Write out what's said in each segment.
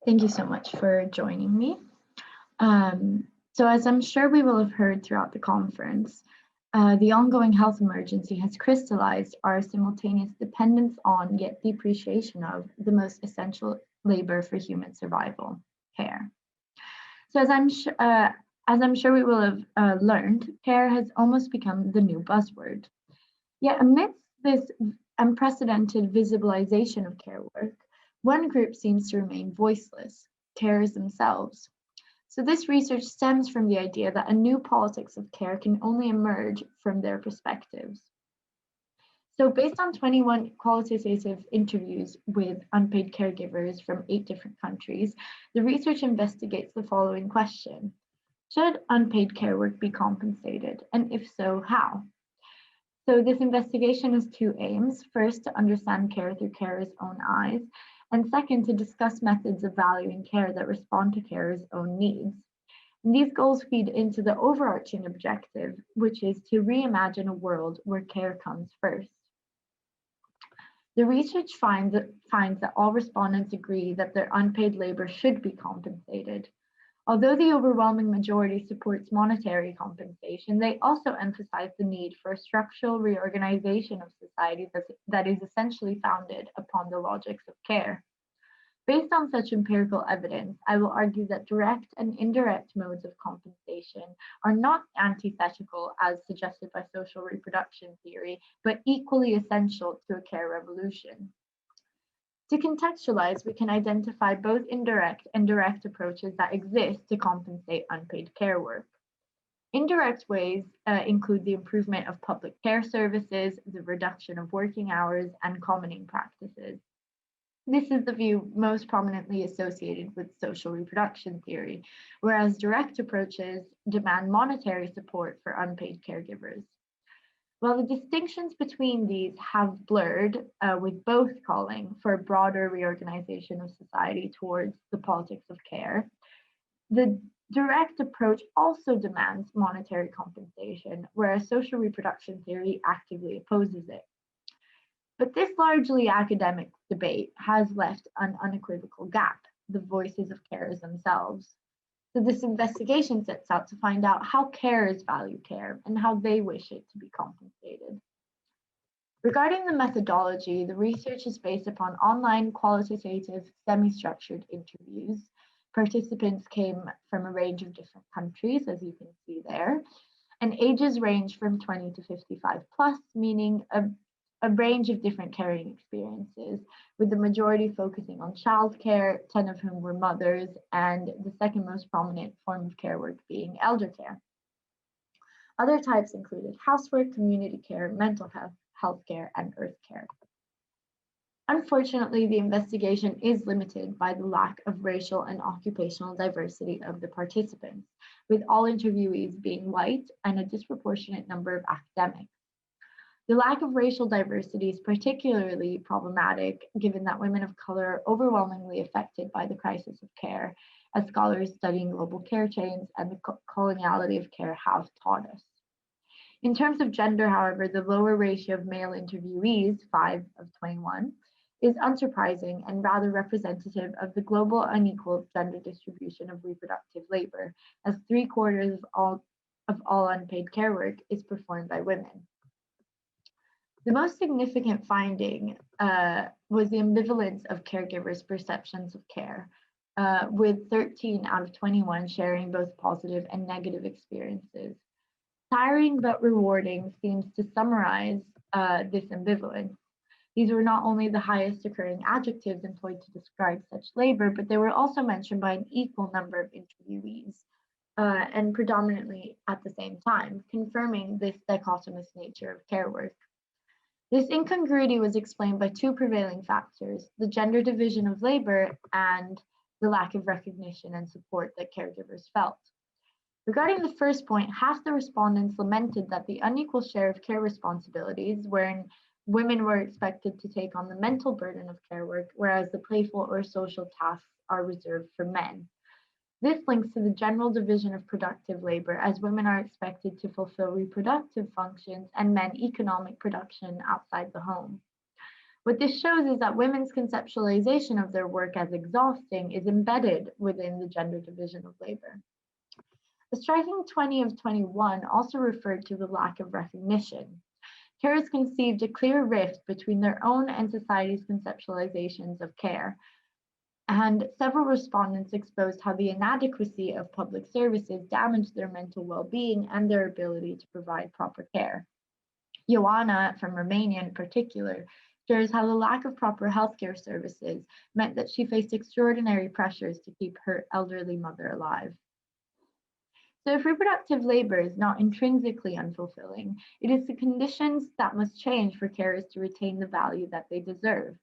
Thank you so much for joining me. So as I'm sure we will have heard throughout the conference, the ongoing health emergency has crystallized our simultaneous dependence on, yet depreciation of, the most essential labor for human survival, care. So as I'm sure we will have learned, care has almost become the new buzzword. Yet amidst this unprecedented visibilization of care work, one group seems to remain voiceless: carers themselves. So this research stems from the idea that a new politics of care can only emerge from their perspectives. So based on 21 qualitative interviews with unpaid caregivers from 8 different countries, the research investigates the following question: should unpaid care work be compensated? And if so, how? So this investigation has 2 aims. First, to understand care through carers' own eyes, and second, to discuss methods of valuing care that respond to carers' own needs. And these goals feed into the overarching objective, which is to reimagine a world where care comes first. The research finds that all respondents agree that their unpaid labor should be compensated. Although the overwhelming majority supports monetary compensation, they also emphasize the need for a structural reorganization of society that is essentially founded upon the logics of care. Based on such empirical evidence, I will argue that direct and indirect modes of compensation are not antithetical as suggested by social reproduction theory, but equally essential to a care revolution. To contextualize, we can identify both indirect and direct approaches that exist to compensate unpaid care work. Indirect ways include the improvement of public care services, the reduction of working hours, and commoning practices. This is the view most prominently associated with social reproduction theory, whereas direct approaches demand monetary support for unpaid caregivers. While the distinctions between these have blurred, with both calling for a broader reorganization of society towards the politics of care, the direct approach also demands monetary compensation, whereas social reproduction theory actively opposes it. But this largely academic debate has left an unequivocal gap: the voices of carers themselves. So this investigation sets out to find out how carers value care and how they wish it to be compensated. Regarding the methodology, the research is based upon online qualitative semi-structured interviews. Participants came from a range of different countries, as you can see there, and ages range from 20 to 55 plus, meaning a range of different caring experiences, with the majority focusing on childcare, 10 of whom were mothers, and the second most prominent form of care work being elder care. Other types included housework, community care, mental health care, and earth care. Unfortunately, the investigation is limited by the lack of racial and occupational diversity of the participants, with all interviewees being white and a disproportionate number of academics. The lack of racial diversity is particularly problematic, given that women of color are overwhelmingly affected by the crisis of care, as scholars studying global care chains and the coloniality of care have taught us. In terms of gender, however, the lower ratio of male interviewees, 5 of 21, is unsurprising and rather representative of the global unequal gender distribution of reproductive labor, as 3/4 of all unpaid care work is performed by women. The most significant finding was the ambivalence of caregivers' perceptions of care, with 13 out of 21 sharing both positive and negative experiences. Tiring but rewarding seems to summarize this ambivalence. These were not only the highest occurring adjectives employed to describe such labor, but they were also mentioned by an equal number of interviewees, and predominantly at the same time, confirming this dichotomous nature of care work. This incongruity was explained by 2 prevailing factors: the gender division of labor and the lack of recognition and support that caregivers felt. Regarding the first point, half the respondents lamented that the unequal share of care responsibilities, wherein women were expected to take on the mental burden of care work, whereas the playful or social tasks are reserved for men. This links to the general division of productive labor, as women are expected to fulfill reproductive functions and men economic production outside the home. What this shows is that women's conceptualization of their work as exhausting is embedded within the gender division of labor. The striking 20 of 21 also referred to the lack of recognition. Carers conceived a clear rift between their own and society's conceptualizations of care, and several respondents exposed how the inadequacy of public services damaged their mental well-being and their ability to provide proper care. Ioana, from Romania in particular, shares how the lack of proper healthcare services meant that she faced extraordinary pressures to keep her elderly mother alive. So if reproductive labor is not intrinsically unfulfilling, it is the conditions that must change for carers to retain the value that they deserve.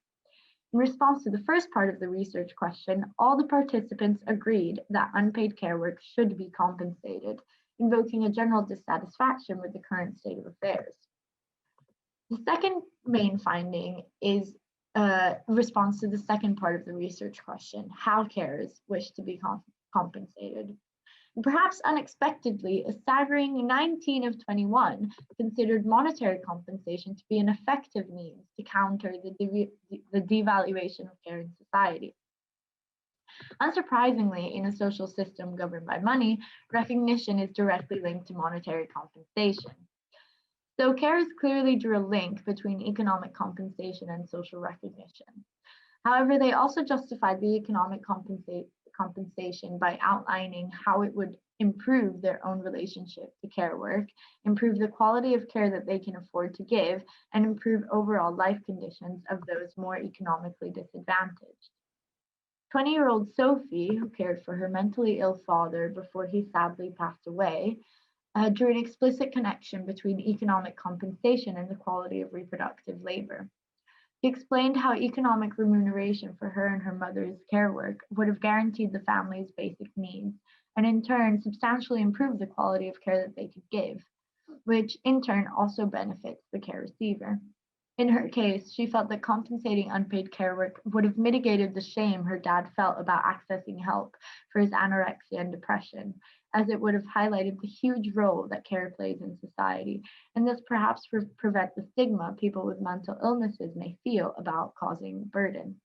In response to the first part of the research question, all the participants agreed that unpaid care work should be compensated, invoking a general dissatisfaction with the current state of affairs. The second main finding is a response to the second part of the research question, how carers wish to be compensated. And perhaps unexpectedly, a staggering 19 of 21 considered monetary compensation to be an effective means to counter the devaluation of care in society. Unsurprisingly, in a social system governed by money, recognition is directly linked to monetary compensation. So carers clearly drew a link between economic compensation and social recognition. However, they also justified the economic compensation by outlining how it would improve their own relationship to care work, improve the quality of care that they can afford to give, and improve overall life conditions of those more economically disadvantaged. 20-year-old Sophie, who cared for her mentally ill father before he sadly passed away, drew an explicit connection between economic compensation and the quality of reproductive labor. She explained how economic remuneration for her and her mother's care work would have guaranteed the family's basic needs, and in turn substantially improved the quality of care that they could give, which in turn also benefits the care receiver. In her case, she felt that compensating unpaid care work would have mitigated the shame her dad felt about accessing help for his anorexia and depression, as it would have highlighted the huge role that care plays in society, and thus perhaps prevent the stigma people with mental illnesses may feel about causing burden.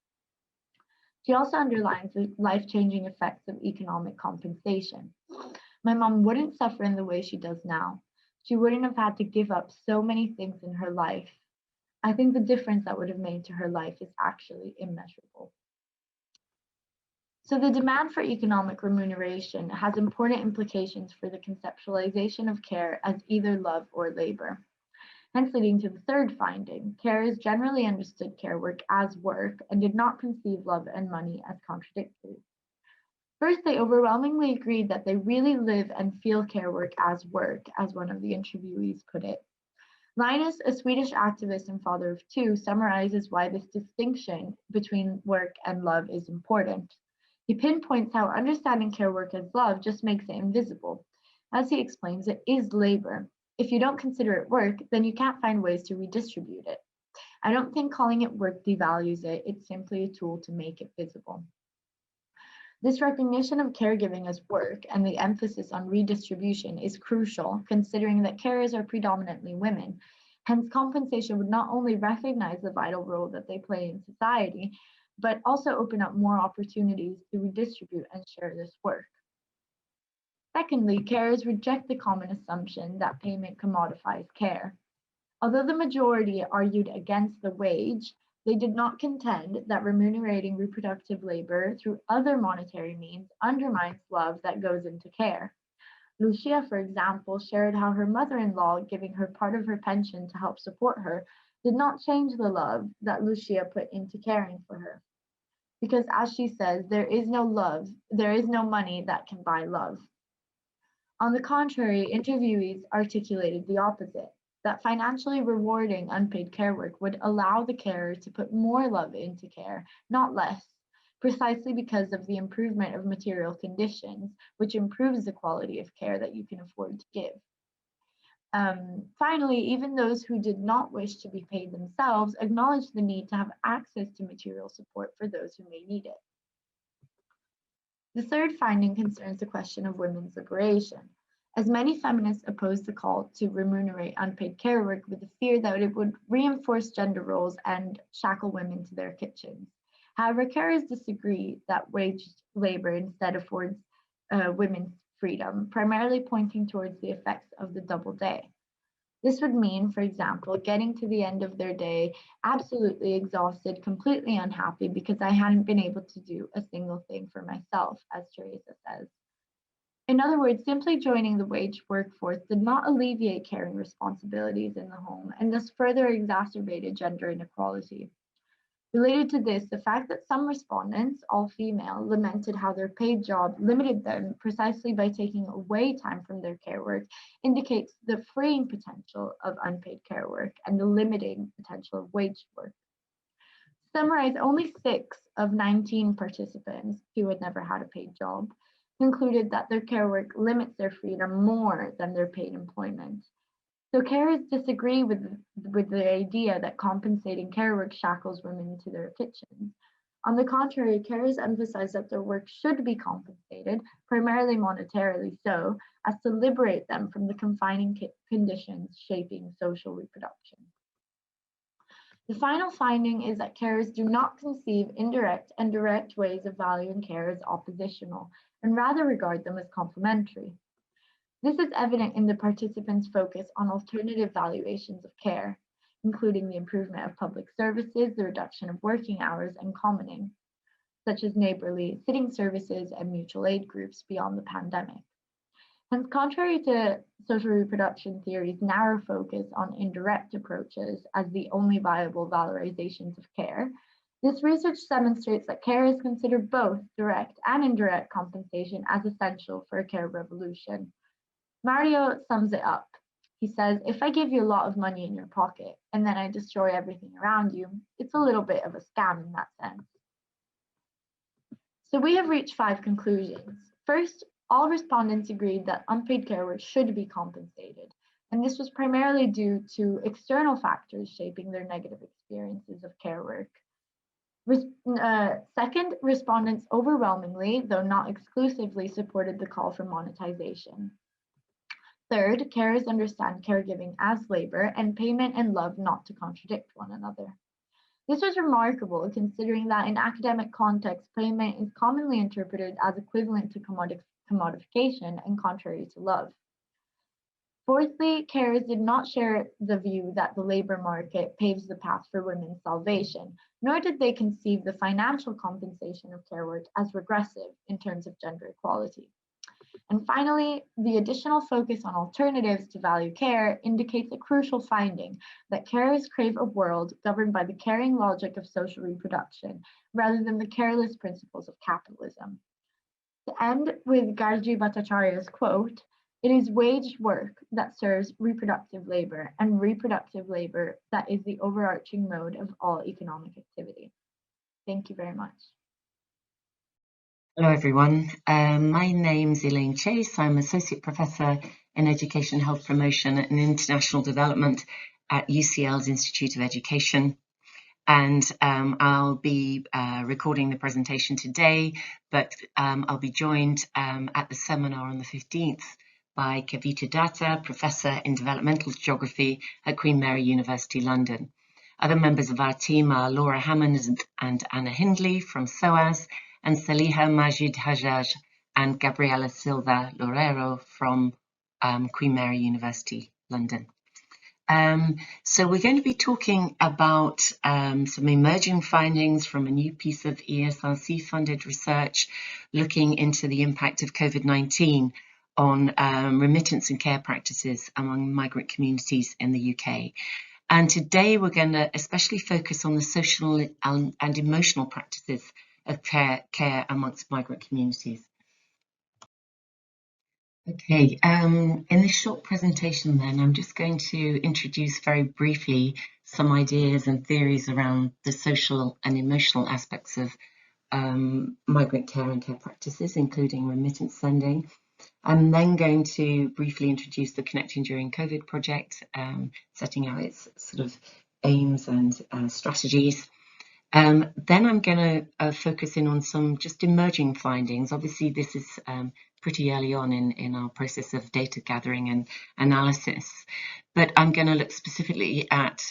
She also underlines the life-changing effects of economic compensation. My mom wouldn't suffer in the way she does now. She wouldn't have had to give up so many things in her life. I think the difference that would have made to her life is actually immeasurable. So the demand for economic remuneration has important implications for the conceptualization of care as either love or labor. Hence leading to the third finding, carers generally understood care work as work and did not conceive love and money as contradictory. First, they overwhelmingly agreed that they really live and feel care work as work, as one of the interviewees put it. Linus, a Swedish activist and father of two, summarizes why this distinction between work and love is important. He pinpoints how understanding care work as love just makes it invisible. As he explains, it is labor. If you don't consider it work, then you can't find ways to redistribute it. I don't think calling it work devalues it, it's simply a tool to make it visible. This recognition of caregiving as work and the emphasis on redistribution is crucial, considering that carers are predominantly women. Hence, compensation would not only recognize the vital role that they play in society, but also open up more opportunities to redistribute and share this work. Secondly, carers reject the common assumption that payment commodifies care. Although the majority argued against the wage, they did not contend that remunerating reproductive labor through other monetary means undermines love that goes into care. Lucia, for example, shared how her mother-in-law giving her part of her pension to help support her did not change the love that Lucia put into caring for her. Because as she says, there is no money that can buy love. On the contrary, interviewees articulated the opposite, that financially rewarding unpaid care work would allow the carer to put more love into care, not less, precisely because of the improvement of material conditions, which improves the quality of care that you can afford to give. Finally, even those who did not wish to be paid themselves acknowledged the need to have access to material support for those who may need it. The third finding concerns the question of women's liberation. as many feminists oppose the call to remunerate unpaid care work with the fear that it would reinforce gender roles and shackle women to their kitchens. However, carers disagree that wage labor instead affords women freedom, primarily pointing towards the effects of the double day. This would mean, for example, getting to the end of their day absolutely exhausted, completely unhappy because I hadn't been able to do a single thing for myself, as Teresa says. In other words, simply joining the wage workforce did not alleviate caring responsibilities in the home and thus further exacerbated gender inequality. Related to this, the fact that some respondents, all female, lamented how their paid job limited them precisely by taking away time from their care work indicates the freeing potential of unpaid care work and the limiting potential of wage work. To summarize, only 6 of 19 participants who had never had a paid job concluded that their care work limits their freedom more than their paid employment. So carers disagree with the idea that compensating care work shackles women to their kitchens. On the contrary, carers emphasize that their work should be compensated, primarily monetarily so, as to liberate them from the confining conditions shaping social reproduction. The final finding is that carers do not conceive indirect and direct ways of valuing care as oppositional, and rather regard them as complementary. This is evident in the participants' focus on alternative valuations of care, including the improvement of public services, the reduction of working hours, and commoning, such as neighborly sitting services and mutual aid groups beyond the pandemic. Hence, contrary to social reproduction theory's narrow focus on indirect approaches as the only viable valorizations of care, this research demonstrates that carers consider both direct and indirect compensation as essential for a care revolution. Mario sums it up. He says, if I give you a lot of money in your pocket and then I destroy everything around you, it's a little bit of a scam in that sense. So we have reached 5 conclusions. First, all respondents agreed that unpaid care work should be compensated, and this was primarily due to external factors shaping their negative experiences of care work. Second, respondents overwhelmingly, though not exclusively, supported the call for monetization. Third, carers understand caregiving as labor and payment and love not to contradict one another. This was remarkable considering that in academic contexts, payment is commonly interpreted as equivalent to commodification and contrary to love. Fourthly, carers did not share the view that the labor market paves the path for women's salvation, nor did they conceive the financial compensation of care work as regressive in terms of gender equality. And finally, the additional focus on alternatives to value care indicates a crucial finding that carers crave a world governed by the caring logic of social reproduction rather than the careless principles of capitalism. To end with Gargi Bhattacharya's quote, "It is waged work that serves reproductive labor, and reproductive labor that is the overarching mode of all economic activity." Thank you very much. Hello everyone, my name's Elaine Chase. I'm Associate Professor in Education, Health Promotion and International Development at UCL's Institute of Education. And I'll be recording the presentation today, but I'll be joined at the seminar on the 15th by Kavita Datta, Professor in Developmental Geography at Queen Mary University, London. Other members of our team are Laura Hammond and Anna Hindley from SOAS, and Saliha Majid Hajjaj and Gabriela Silva Loureiro from Queen Mary University, London. So we're going to be talking about some emerging findings from a new piece of ESRC-funded research looking into the impact of COVID-19 on remittance and care practices among migrant communities in the UK. And today we're going to especially focus on the social and emotional practices of care amongst migrant communities. Okay, in this short presentation then, I'm just going to introduce very briefly some ideas and theories around the social and emotional aspects of migrant care and care practices, including remittance sending. I'm then going to briefly introduce the Connecting During COVID project, setting out its sort of aims and strategies. Then I'm going to focus in on some just emerging findings. Obviously, this is pretty early on in our process of data gathering and analysis, but I'm going to look specifically at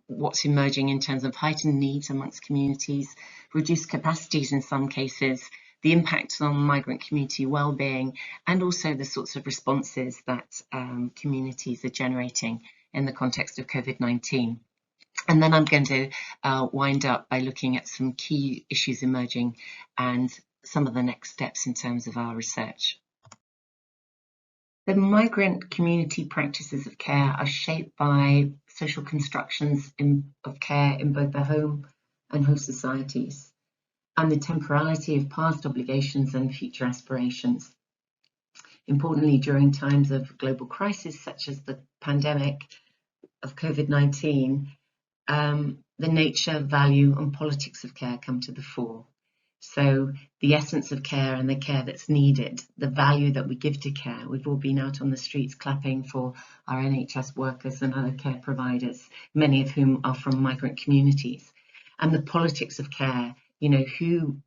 what's emerging in terms of heightened needs amongst communities, reduced capacities in some cases, the impacts on migrant community well-being, and also the sorts of responses that communities are generating in the context of COVID-19. And then I'm going to wind up by looking at some key issues emerging and some of the next steps in terms of our research. The migrant community practices of care are shaped by social constructions of care in both the home and host societies, and the temporality of past obligations and future aspirations. Importantly, during times of global crisis such as the pandemic of COVID-19, the nature, value, and politics of care come to the fore. So the essence of care and the care that's needed, the value that we give to care. We've all been out on the streets clapping for our NHS workers and other care providers, many of whom are from migrant communities. And the politics of care, who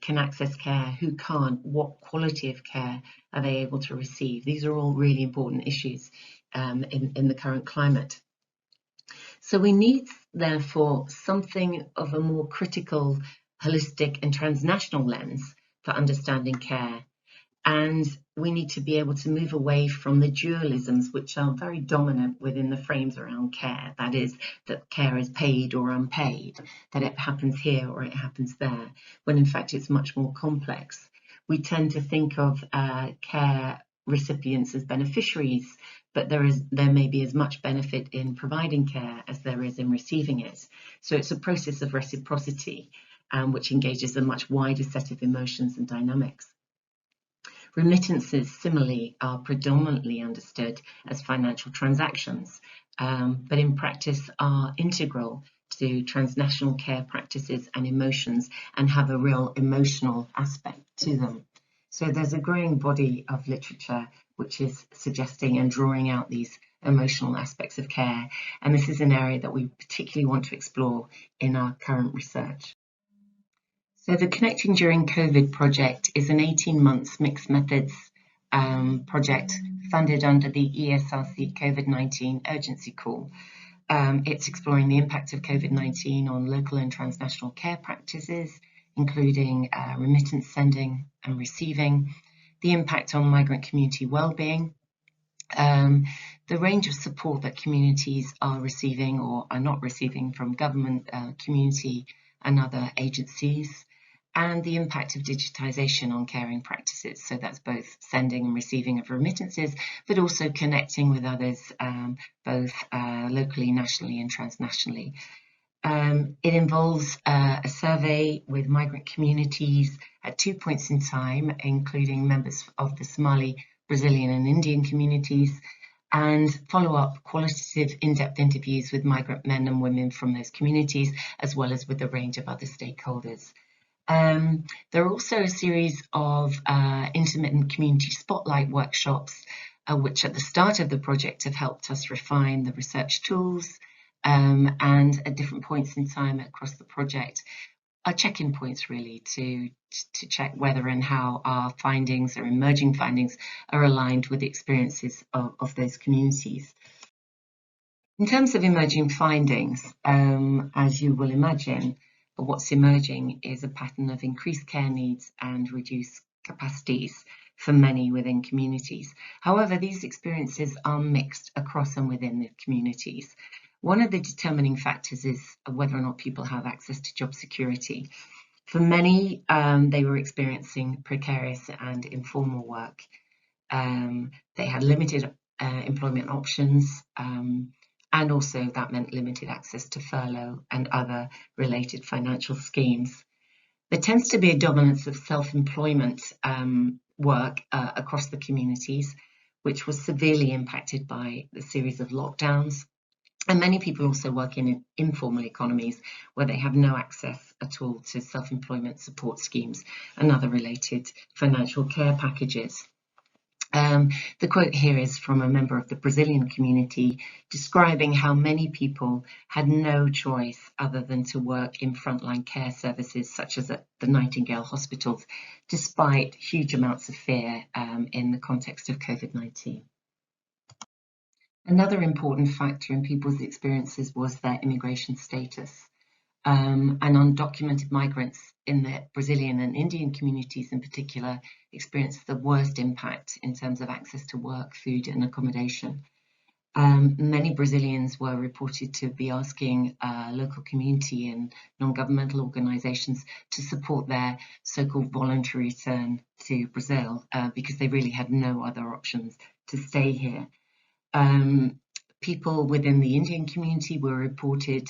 can access care, who can't, what quality of care are they able to receive? These are all really important issues in the current climate. So we need, therefore, something of a more critical, holistic and transnational lens for understanding care. And we need to be able to move away from the dualisms which are very dominant within the frames around care. That is, that care is paid or unpaid, that it happens here or it happens there, when in fact it's much more complex. We tend to think of care recipients as beneficiaries, but there may be as much benefit in providing care as there is in receiving it. So it's a process of reciprocity, which engages a much wider set of emotions and dynamics. Remittances, similarly, are predominantly understood as financial transactions, but in practice are integral to transnational care practices and emotions and have a real emotional aspect to them. So there's a growing body of literature which is suggesting and drawing out these emotional aspects of care, and this is an area that we particularly want to explore in our current research. So the Connecting During COVID project is an 18-month mixed methods project funded under the ESRC COVID-19 urgency call. It's exploring the impact of COVID-19 on local and transnational care practices, including remittance sending and receiving, the impact on migrant community well-being, the range of support that communities are receiving or are not receiving from government, community and other agencies, and the impact of digitization on caring practices. So that's both sending and receiving of remittances, but also connecting with others, both locally, nationally and transnationally. It involves a survey with migrant communities at 2 points in time, including members of the Somali, Brazilian and Indian communities, and follow-up qualitative in-depth interviews with migrant men and women from those communities, as well as with a range of other stakeholders. There are also a series of intermittent community spotlight workshops, which at the start of the project have helped us refine the research tools, and at different points in time across the project are check-in points really to check whether and how our findings or emerging findings are aligned with the experiences of those communities. In terms of emerging findings, as you will imagine, what's emerging is a pattern of increased care needs and reduced capacities for many within communities. However, these experiences are mixed across and within the communities. One of the determining factors is whether or not people have access to job security. For many, they were experiencing precarious and informal work. They had limited employment options, and also that meant limited access to furlough and other related financial schemes. There tends to be a dominance of self-employment work across the communities, which was severely impacted by the series of lockdowns. And many people also work in informal economies where they have no access at all to self-employment support schemes and other related financial care packages. The quote here is from a member of the Brazilian community describing how many people had no choice other than to work in frontline care services such as at the Nightingale hospitals, despite huge amounts of fear in the context of COVID-19. Another important factor in people's experiences was their immigration status. And undocumented migrants in the Brazilian and Indian communities in particular experienced the worst impact in terms of access to work, food and accommodation. Many Brazilians were reported to be asking local community and non-governmental organisations to support their so-called voluntary return to Brazil because they really had no other options to stay here. People within the Indian community were reported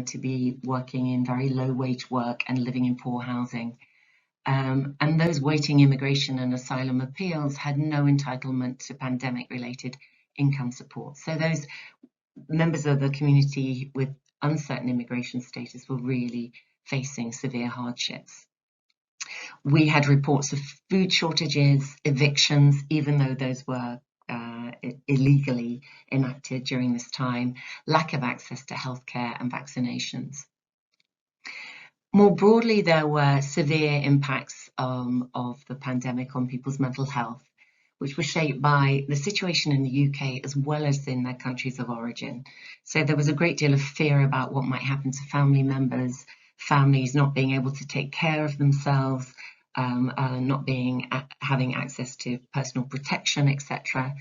to be working in very low wage work and living in poor housing. And those waiting immigration and asylum appeals had no entitlement to pandemic related income support. So those members of the community with uncertain immigration status were really facing severe hardships. We had reports of food shortages, evictions, even though those were illegally enacted during this time, lack of access to healthcare and vaccinations. More broadly, there were severe impacts of the pandemic on people's mental health, which was shaped by the situation in the UK as well as in their countries of origin. So there was a great deal of fear about what might happen to family members, families not being able to take care of themselves, not having access to personal protection, etc.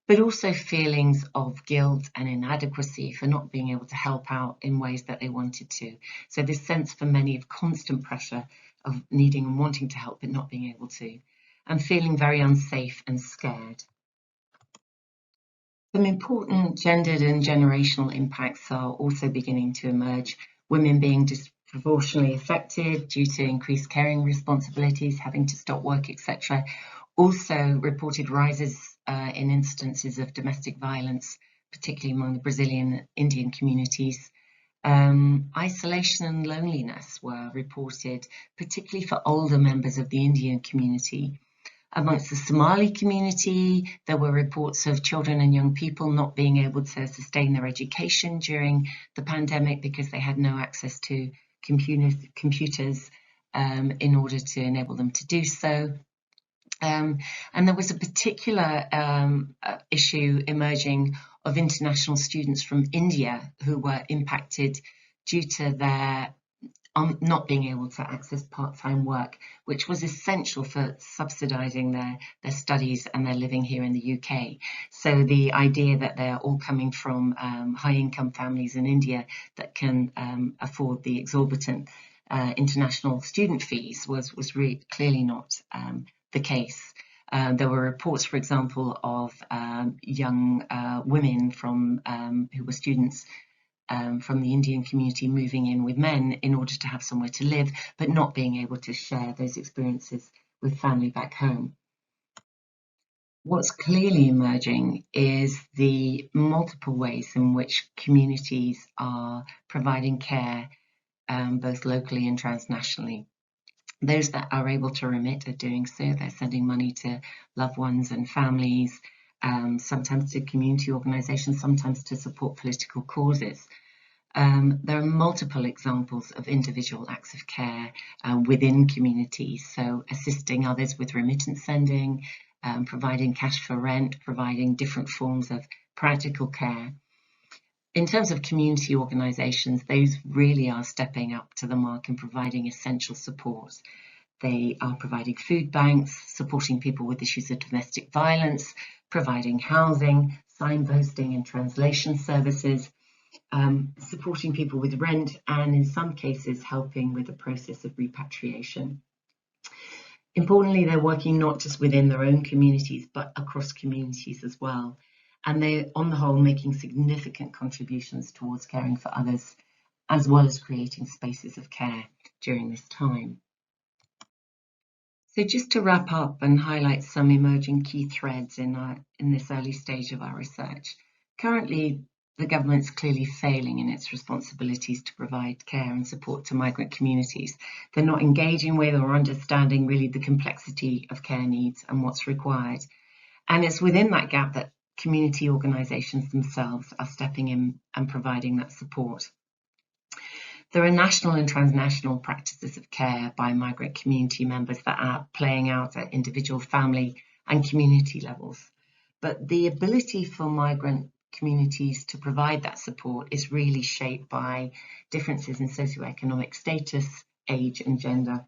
But also feelings of guilt and inadequacy for not being able to help out in ways that they wanted to. So this sense for many of constant pressure of needing and wanting to help but not being able to, and feeling very unsafe and scared. Some important gendered and generational impacts are also beginning to emerge. Women being disproportionately affected due to increased caring responsibilities, having to stop work, etc. Also reported rises in instances of domestic violence, particularly among the Brazilian and Indian communities. Isolation and loneliness were reported, particularly for older members of the Indian community. Amongst the Somali community, there were reports of children and young people not being able to sustain their education during the pandemic because they had no access to computers in order to enable them to do so. And there was a particular issue emerging of international students from India who were impacted due to their not being able to access part-time work, which was essential for subsidising their studies and their living here in the UK. So the idea that they're all coming from high-income families in India that can afford the exorbitant international student fees was really clearly not the case. There were reports, for example, of young women from who were students from the Indian community moving in with men in order to have somewhere to live, but not being able to share those experiences with family back home. What's clearly emerging is the multiple ways in which communities are providing care, both locally and transnationally. Those that are able to remit are doing so. They're sending money to loved ones and families, sometimes to community organisations, sometimes to support political causes. There are multiple examples of individual acts of care within communities, so assisting others with remittance sending, providing cash for rent, providing different forms of practical care. In terms of community organisations, those really are stepping up to the mark and providing essential support. They are providing food banks, supporting people with issues of domestic violence, providing housing, signposting and translation services, supporting people with rent, and in some cases helping with the process of repatriation. Importantly, they're working not just within their own communities, but across communities as well. And they're, on the whole, making significant contributions towards caring for others, as well as creating spaces of care during this time. So just to wrap up and highlight some emerging key threads in this early stage of our research. Currently, the government's clearly failing in its responsibilities to provide care and support to migrant communities. They're not engaging with or understanding really the complexity of care needs and what's required. And it's within that gap that community organisations themselves are stepping in and providing that support. There are national and transnational practices of care by migrant community members that are playing out at individual, family and community levels. But the ability for migrant communities to provide that support is really shaped by differences in socioeconomic status, age and gender.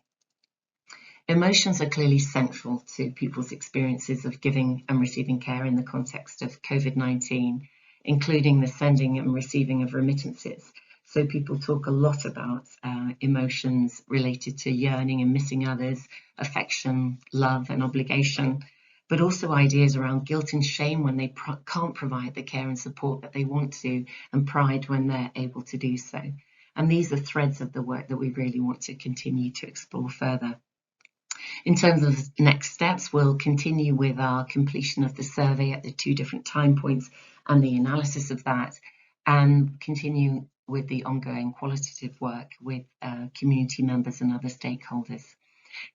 Emotions are clearly central to people's experiences of giving and receiving care in the context of COVID-19, including the sending and receiving of remittances. So people talk a lot about emotions related to yearning and missing others, affection, love and obligation, but also ideas around guilt and shame when they can't provide the care and support that they want to, and pride when they're able to do so. And these are threads of the work that we really want to continue to explore further. In terms of next steps, we'll continue with our completion of the survey at the 2 different time points and the analysis of that, and continue with the ongoing qualitative work with community members and other stakeholders.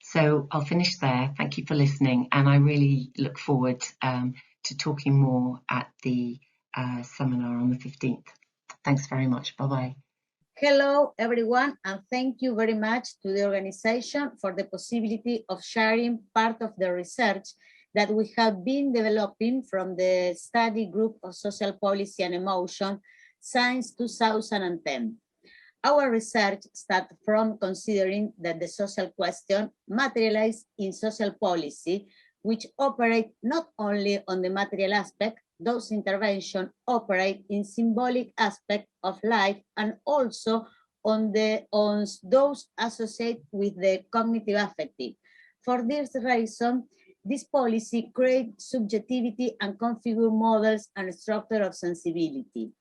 So I'll finish there. Thank you for listening, and I really look forward to talking more at the seminar on the 15th. Thanks very much. Bye-bye. Hello, everyone, and thank you very much to the organization for the possibility of sharing part of the research that we have been developing from the study group of social policy and emotion since 2010. Our research starts from considering that the social question materializes in social policy, which operate not only on the material aspect, those interventions operate in symbolic aspect of life and also on those associated with the cognitive affective. For this reason, this policy creates subjectivity and configure models and structure of sensibility.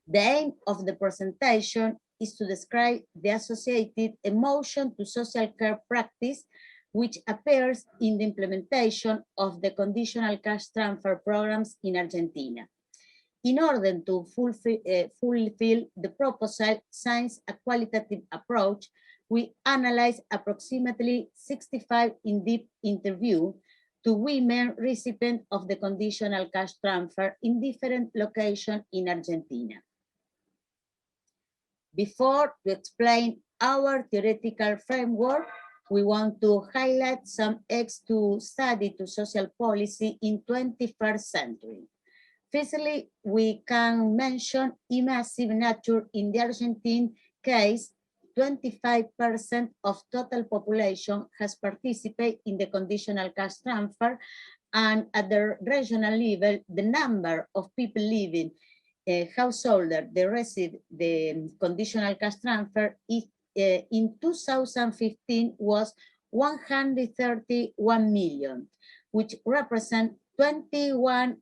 The aim of the presentation is to describe the associated emotion to social care practice, which appears in the implementation of the conditional cash transfer programs in Argentina. In order to fulfill the proposal science a qualitative approach, we analyzed approximately 65 in-depth interviews to women recipients of the conditional cash transfer in different locations in Argentina. Before we explain our theoretical framework, we want to highlight some aids to study to social policy in 21st century. Firstly, we can mention immersive nature. In the Argentine case, 25% of total population has participated in the conditional cash transfer, and at the regional level, the number of people living householder they receive the conditional cash transfer is in 2015 was 131 million, which represent 21%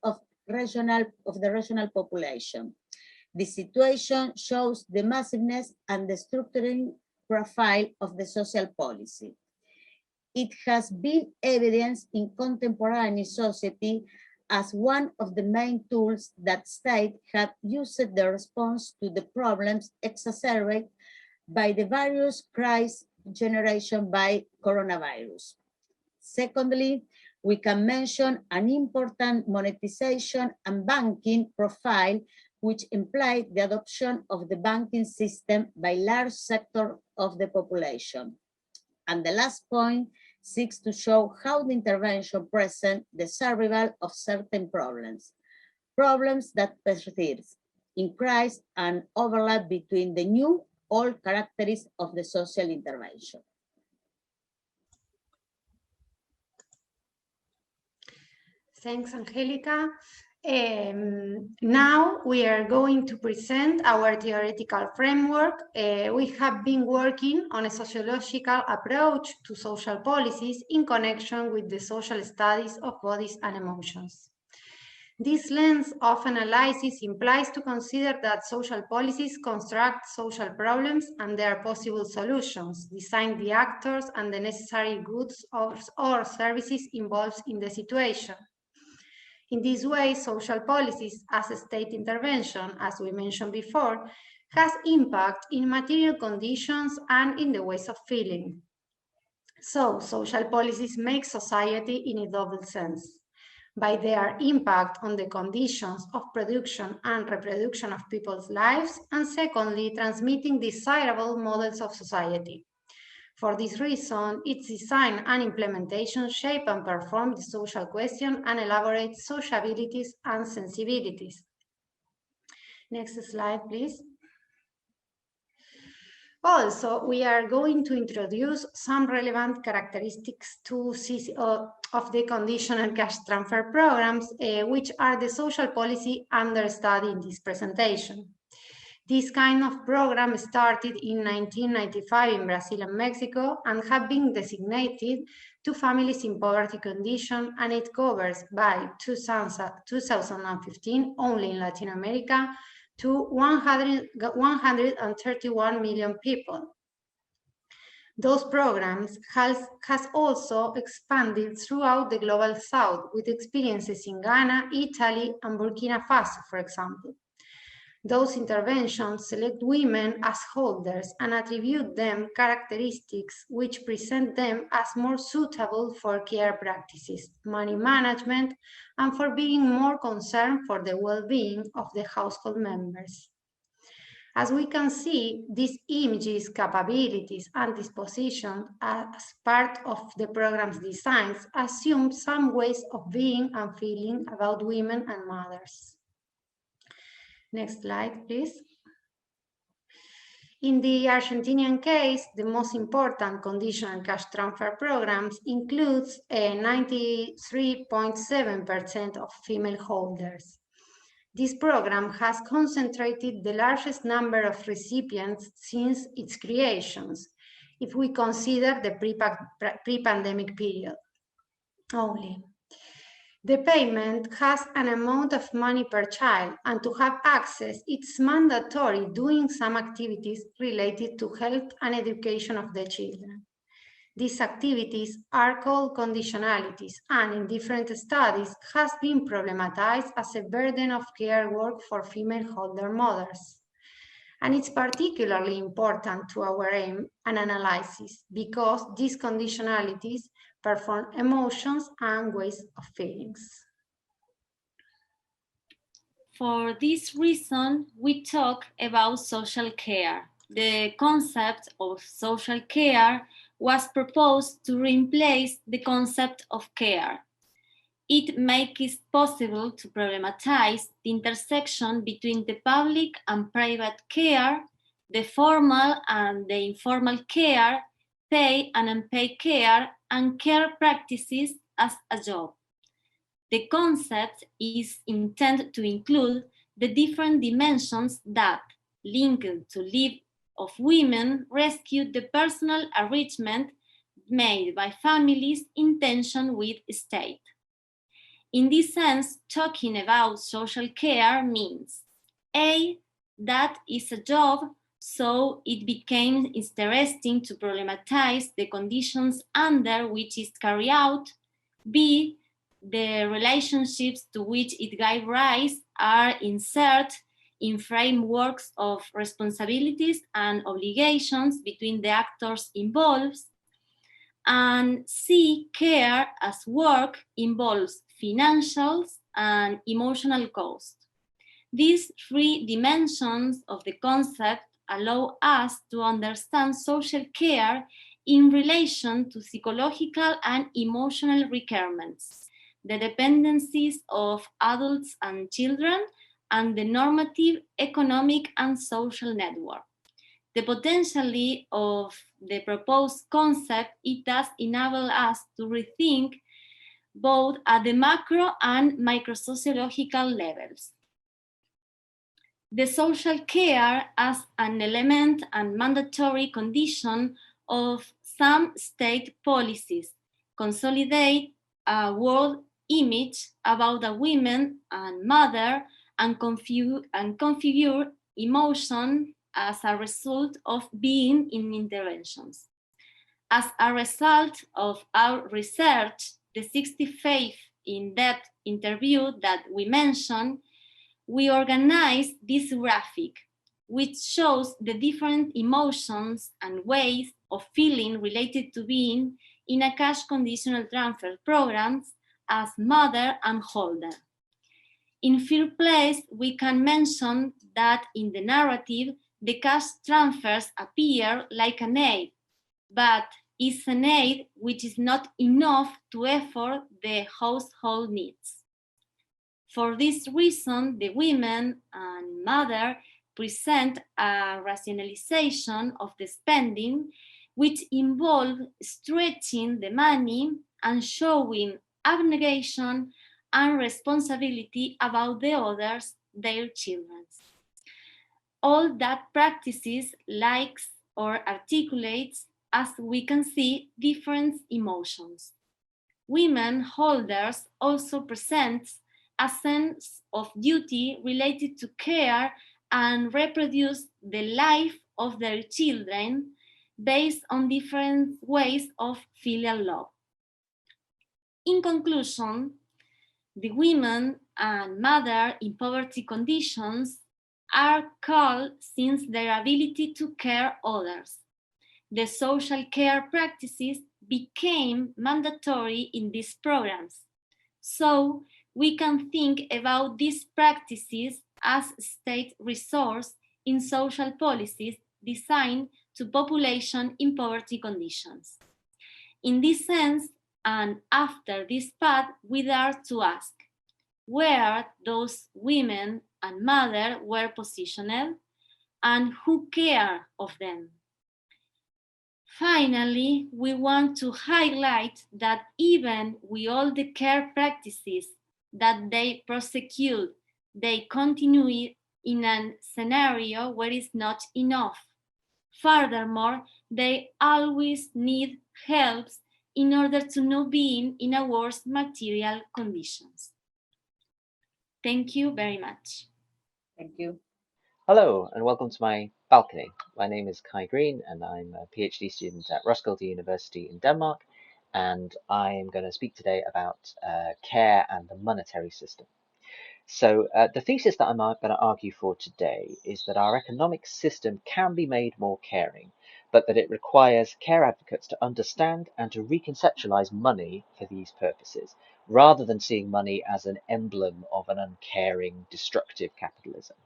of the regional population. The situation shows the massiveness and the structuring profile of the social policy. It has been evidenced in contemporary society as one of the main tools that states have used the response to the problems exacerbated by the various crises generated by coronavirus. Secondly, we can mention an important monetization and banking profile, which implied the adoption of the banking system by large sector of the population. And the last point seeks to show how the intervention presents the survival of certain problems that persist in crisis and overlap between the new old characteristics of the social intervention. Thanks, Angélica. Now we are going to present our theoretical framework. We have been working on a sociological approach to social policies in connection with the social studies of bodies and emotions. This lens of analysis implies to consider that social policies construct social problems and their possible solutions, design the actors and the necessary goods or services involved in the situation. In this way, social policies as a state intervention, as we mentioned before, has impact in material conditions and in the ways of feeling. So, social policies make society in a double sense, by their impact on the conditions of production and reproduction of people's lives, and secondly, transmitting desirable models of society. For this reason, its design and implementation shape and perform the social question and elaborate sociabilities and sensibilities. Next slide, please. Also, we are going to introduce some relevant characteristics of the conditional cash transfer programs, which are the social policy under study in this presentation. This kind of program started in 1995 in Brazil and Mexico and have been designated to families in poverty condition, and it covers by 2015 only in Latin America to 131 million people. Those programs has also expanded throughout the Global South with experiences in Ghana, Italy, and Burkina Faso, for example. Those interventions select women as holders and attribute them characteristics which present them as more suitable for care practices, money management, and for being more concerned for the well-being of the household members. As we can see, these images, capabilities, and dispositions as part of the program's designs assume some ways of being and feeling about women and mothers. Next slide, please. In the Argentinian case, the most important conditional cash transfer programs includes 93.7% of female holders. This program has concentrated the largest number of recipients since its creations, if we consider the pre-pandemic period only. The payment has an amount of money per child, and to have access, it's mandatory doing some activities related to health and education of the children. These activities are called conditionalities, and in different studies has been problematized as a burden of care work for female holder mothers. And it's particularly important to our aim and analysis because these conditionalities perform emotions and ways of feelings. For this reason, we talk about social care. The concept of social care was proposed to replace the concept of care. It makes it possible to problematize the intersection between the public and private care, the formal and the informal care, paid and unpaid care, and care practices as a job. The concept is intended to include the different dimensions that, linked to life of women, rescue the personal arrangement made by families in tension with state. In this sense, talking about social care means A, that is a job, so it became interesting to problematize the conditions under which it's carried out. B, the relationships to which it gives rise are inserted in frameworks of responsibilities and obligations between the actors involved. And C, care as work involves financial and emotional cost. These three dimensions of the concept allow us to understand social care in relation to psychological and emotional requirements, the dependencies of adults and children, and the normative, economic, and social network. The potentiality of the proposed concept, it does enable us to rethink both at the macro and micro-sociological levels. The social care as an element and mandatory condition of some state policies consolidate a world image about a woman and mother and configure emotion as a result of being in interventions. As a result of our research, the 65th in-depth interview that we mentioned, we organized this graphic, which shows the different emotions and ways of feeling related to being in a cash conditional transfer programs as mother and holder. In third place, we can mention that in the narrative, the cash transfers appear like an aid, but it's an aid which is not enough to effort the household needs. For this reason, the women and mother present a rationalization of the spending which involves stretching the money and showing abnegation and responsibility about the others, their children. All that practices likes or articulates, as we can see, different emotions. Women holders also present a sense of duty related to care and reproduce the life of their children based on different ways of filial love. In conclusion, the women and mother in poverty conditions are called since their ability to care others. The social care practices became mandatory in these programs. So we can think about these practices as state resource in social policies designed to population in poverty conditions. In this sense, and after this path, we dare to ask, where those women and mothers were positioned, and who care of them? Finally, we want to highlight that even with all the care practices that they prosecute, they continue in a scenario where it's not enough. Furthermore, they always need help in order to not be in a worse material conditions. Thank you very much. Thank you. Hello and welcome to my balcony. My name is Kai Green and I'm a PhD student at Roskilde University in Denmark, and I'm going to speak today about care and the monetary system. So the thesis that I'm going to argue for today is that our economic system can be made more caring, but that it requires care advocates to understand and to reconceptualize money for these purposes, rather than seeing money as an emblem of an uncaring, destructive capitalism.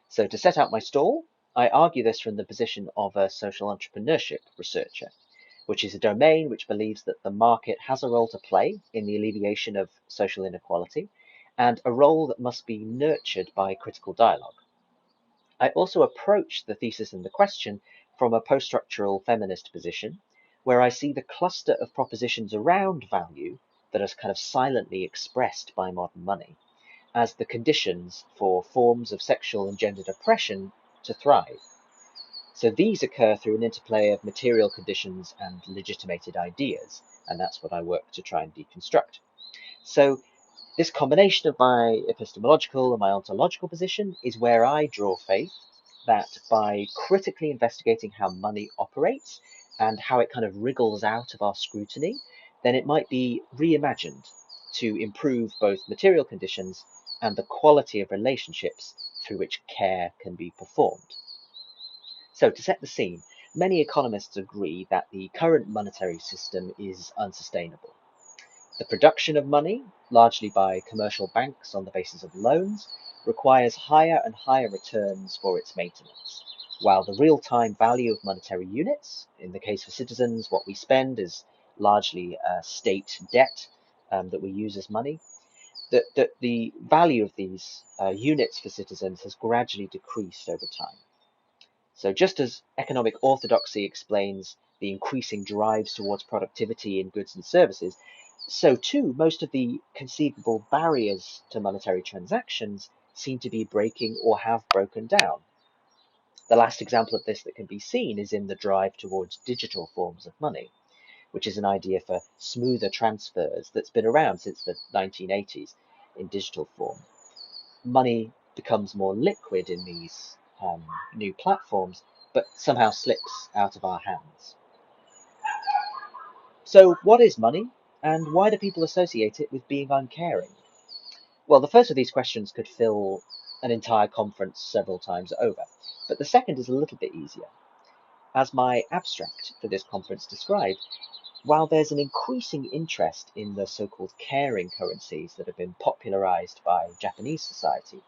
So to set out my stall, I argue this from the position of a social entrepreneurship researcher, which is a domain which believes that the market has a role to play in the alleviation of social inequality, and a role that must be nurtured by critical dialogue. I also approach the thesis and the question from a post-structural feminist position, where I see the cluster of propositions around value that are kind of silently expressed by modern money as the conditions for forms of sexual and gendered oppression to thrive. So these occur through an interplay of material conditions and legitimated ideas, and that's what I work to try and deconstruct. So this combination of my epistemological and my ontological position is where I draw faith that by critically investigating how money operates and how it kind of wriggles out of our scrutiny, then it might be reimagined to improve both material conditions and the quality of relationships through which care can be performed. So to set the scene, many economists agree that the current monetary system is unsustainable. The production of money, largely by commercial banks on the basis of loans, requires higher and higher returns for its maintenance, while the real-time value of monetary units, in the case of citizens, what we spend is largely state debt that we use as money, that the value of these units for citizens has gradually decreased over time. So just as economic orthodoxy explains the increasing drives towards productivity in goods and services, so too most of the conceivable barriers to monetary transactions seem to be breaking or have broken down. The last example of this that can be seen is in the drive towards digital forms of money, which is an idea for smoother transfers that's been around since the 1980s in digital form. Money becomes more liquid in these new platforms, but somehow slips out of our hands. So what is money, and why do people associate it with being uncaring? Well, the first of these questions could fill an entire conference several times over, but the second is a little bit easier. As my abstract for this conference described, while there's an increasing interest in the so-called caring currencies that have been popularized by Japanese society,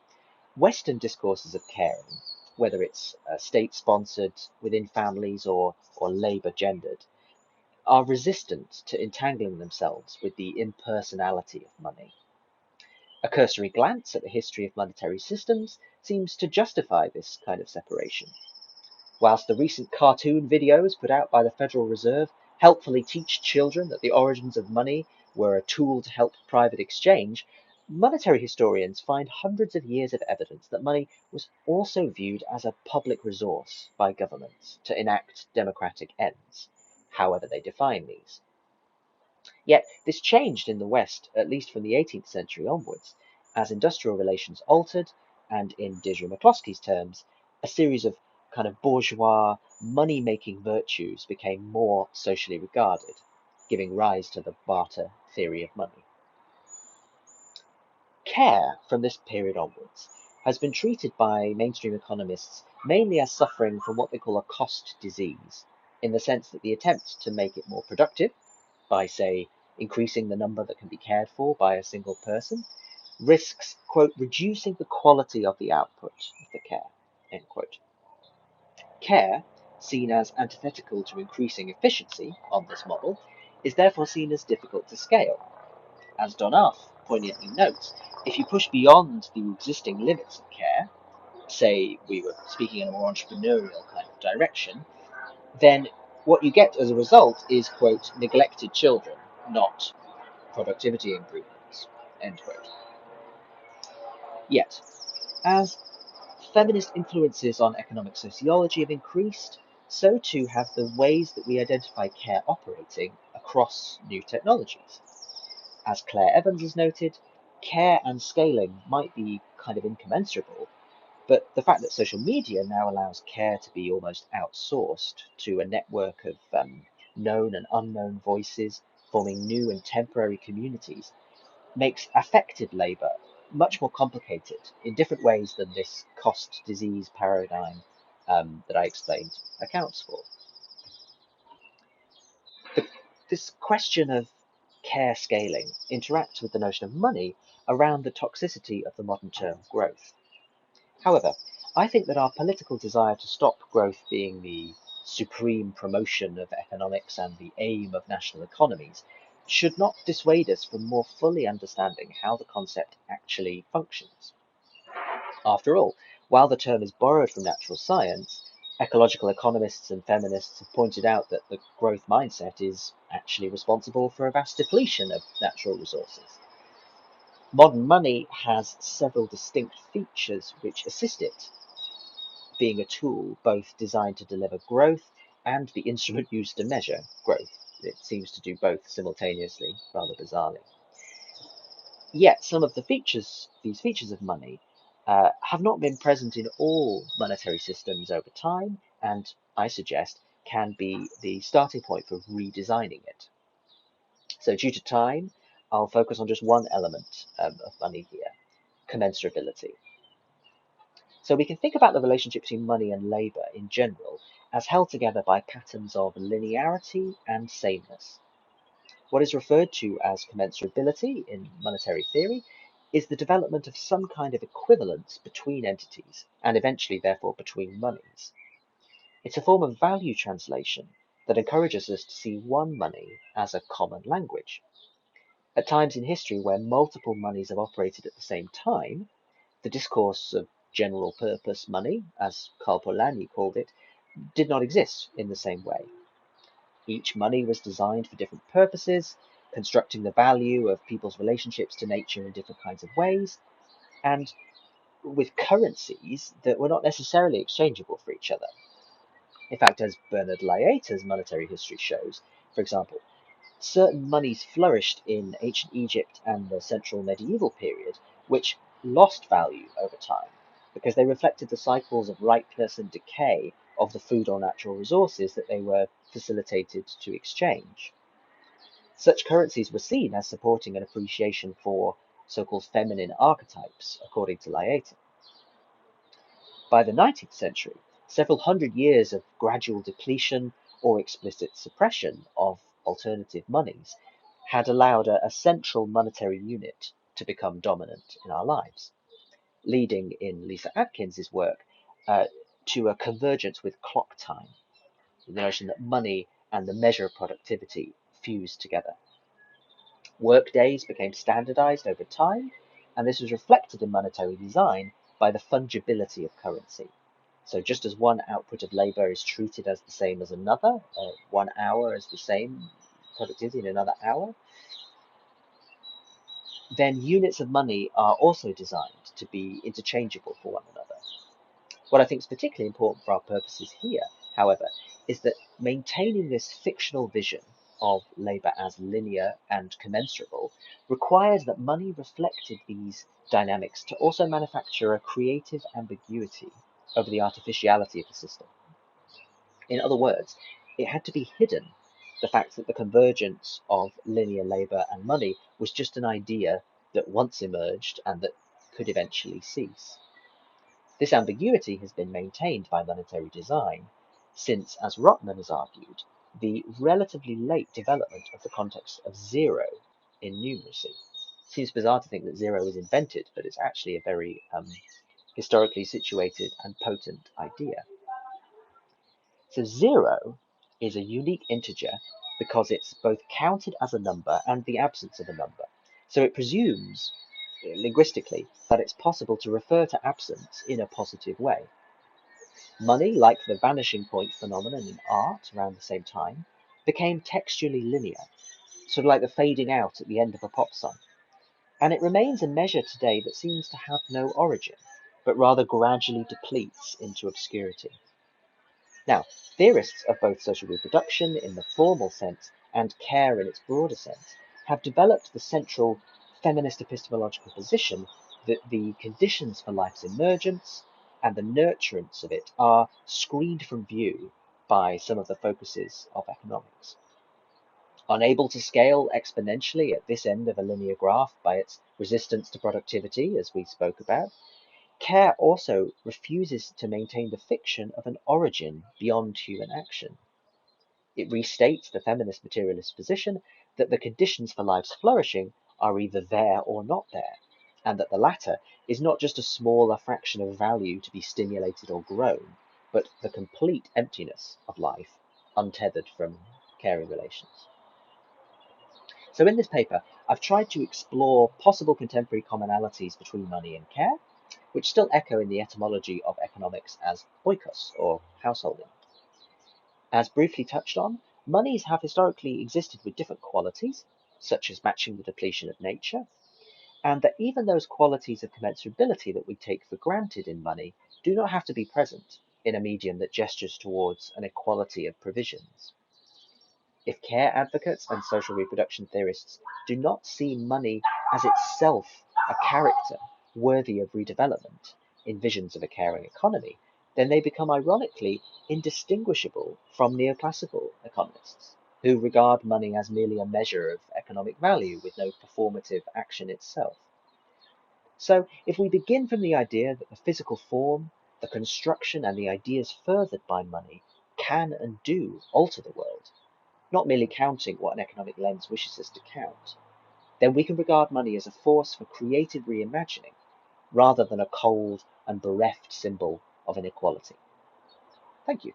Western discourses of caring, whether it's state-sponsored, within families, or labor-gendered, are resistant to entangling themselves with the impersonality of money. A cursory glance at the history of monetary systems seems to justify this kind of separation. Whilst the recent cartoon videos put out by the Federal Reserve helpfully teach children that the origins of money were a tool to help private exchange, monetary historians find hundreds of years of evidence that money was also viewed as a public resource by governments to enact democratic ends, however they define these. Yet this changed in the West, at least from the 18th century onwards, as industrial relations altered, and in Deirdre McCloskey's terms, a series of kind of bourgeois money-making virtues became more socially regarded, giving rise to the barter theory of money. Care from this period onwards has been treated by mainstream economists mainly as suffering from what they call a cost disease, in the sense that the attempt to make it more productive by, say, increasing the number that can be cared for by a single person, risks, quote, reducing the quality of the output of the care, end quote. Care, seen as antithetical to increasing efficiency on this model, is therefore seen as difficult to scale. As Donath poignantly notes, if you push beyond the existing limits of care, say we were speaking in a more entrepreneurial kind of direction, then what you get as a result is, quote, neglected children, not productivity improvements, end quote. Yet, as feminist influences on economic sociology have increased, so too have the ways that we identify care operating across new technologies. As Claire Evans has noted, care and scaling might be kind of incommensurable, but the fact that social media now allows care to be almost outsourced to a network of known and unknown voices forming new and temporary communities makes affected labour much more complicated in different ways than this cost disease paradigm that I explained accounts for. This question of care scaling interacts with the notion of money around the toxicity of the modern term growth. However, I think that our political desire to stop growth being the supreme promotion of economics and the aim of national economies should not dissuade us from more fully understanding how the concept actually functions. After all, while the term is borrowed from natural science, ecological economists and feminists have pointed out that the growth mindset is actually responsible for a vast depletion of natural resources. Modern money has several distinct features which assist it, being a tool both designed to deliver growth and the instrument used to measure growth. It seems to do both simultaneously, rather bizarrely. Yet some of these features of money have not been present in all monetary systems over time, and I suggest can be the starting point for redesigning it. So due to time, I'll focus on just one element of money here, commensurability. So we can think about the relationship between money and labour in general as held together by patterns of linearity and sameness. What is referred to as commensurability in monetary theory is the development of some kind of equivalence between entities, and eventually therefore between monies. It's a form of value translation that encourages us to see one money as a common language. At times in history where multiple monies have operated at the same time, the discourse of general purpose money, as Karl Polanyi called it, did not exist in the same way. Each money was designed for different purposes, constructing the value of people's relationships to nature in different kinds of ways, and with currencies that were not necessarily exchangeable for each other. In fact, as Bernard Laeta's monetary history shows, for example, certain monies flourished in ancient Egypt and the central medieval period, which lost value over time because they reflected the cycles of ripeness and decay of the food or natural resources that they were facilitated to exchange. Such currencies were seen as supporting an appreciation for so-called feminine archetypes, according to Laeta. By the 19th century, Several hundred years of gradual depletion or explicit suppression of alternative monies had allowed a central monetary unit to become dominant in our lives, leading in Lisa Atkins's work to a convergence with clock time, the notion that money and the measure of productivity fused together. Work days became standardized over time, and this was reflected in monetary design by the fungibility of currency. So just as one output of labor is treated as the same as another, 1 hour is the same productivity in another hour, then units of money are also designed to be interchangeable for one another. What I think is particularly important for our purposes here, however, is that maintaining this fictional vision of labour as linear and commensurable requires that money reflected these dynamics to also manufacture a creative ambiguity over the artificiality of the system. In other words, it had to be hidden, the fact that the convergence of linear labour and money was just an idea that once emerged and that could eventually cease. This ambiguity has been maintained by monetary design since, as Rotman has argued, the relatively late development of the context of zero in numeracy. It seems bizarre to think that zero was invented, but it's actually a very historically situated and potent idea. So zero is a unique integer because it's both counted as a number and the absence of a number. So it presumes, linguistically, that it's possible to refer to absence in a positive way. Money, like the vanishing point phenomenon in art around the same time, became textually linear, sort of like the fading out at the end of a pop song. And it remains a measure today that seems to have no origin, but rather gradually depletes into obscurity. Now, theorists of both social reproduction in the formal sense and care in its broader sense have developed the central feminist epistemological position that the conditions for life's emergence and the nurturance of it are screened from view by some of the focuses of economics. Unable to scale exponentially at this end of a linear graph by its resistance to productivity, as we spoke about, care also refuses to maintain the fiction of an origin beyond human action. It restates the feminist materialist position that the conditions for life's flourishing are either there or not there, and that the latter is not just a smaller fraction of value to be stimulated or grown, but the complete emptiness of life, untethered from caring relations. So in this paper, I've tried to explore possible contemporary commonalities between money and care, which still echo in the etymology of economics as oikos, or householding. As briefly touched on, monies have historically existed with different qualities, such as matching the depletion of nature, and that even those qualities of commensurability that we take for granted in money do not have to be present in a medium that gestures towards an equality of provisions. If care advocates and social reproduction theorists do not see money as itself a character worthy of redevelopment in visions of a caring economy, then they become ironically indistinguishable from neoclassical economists, who regard money as merely a measure of economic value with no performative action itself. So if we begin from the idea that the physical form, the construction, and the ideas furthered by money can and do alter the world, not merely counting what an economic lens wishes us to count, then we can regard money as a force for creative reimagining, rather than a cold and bereft symbol of inequality. Thank you.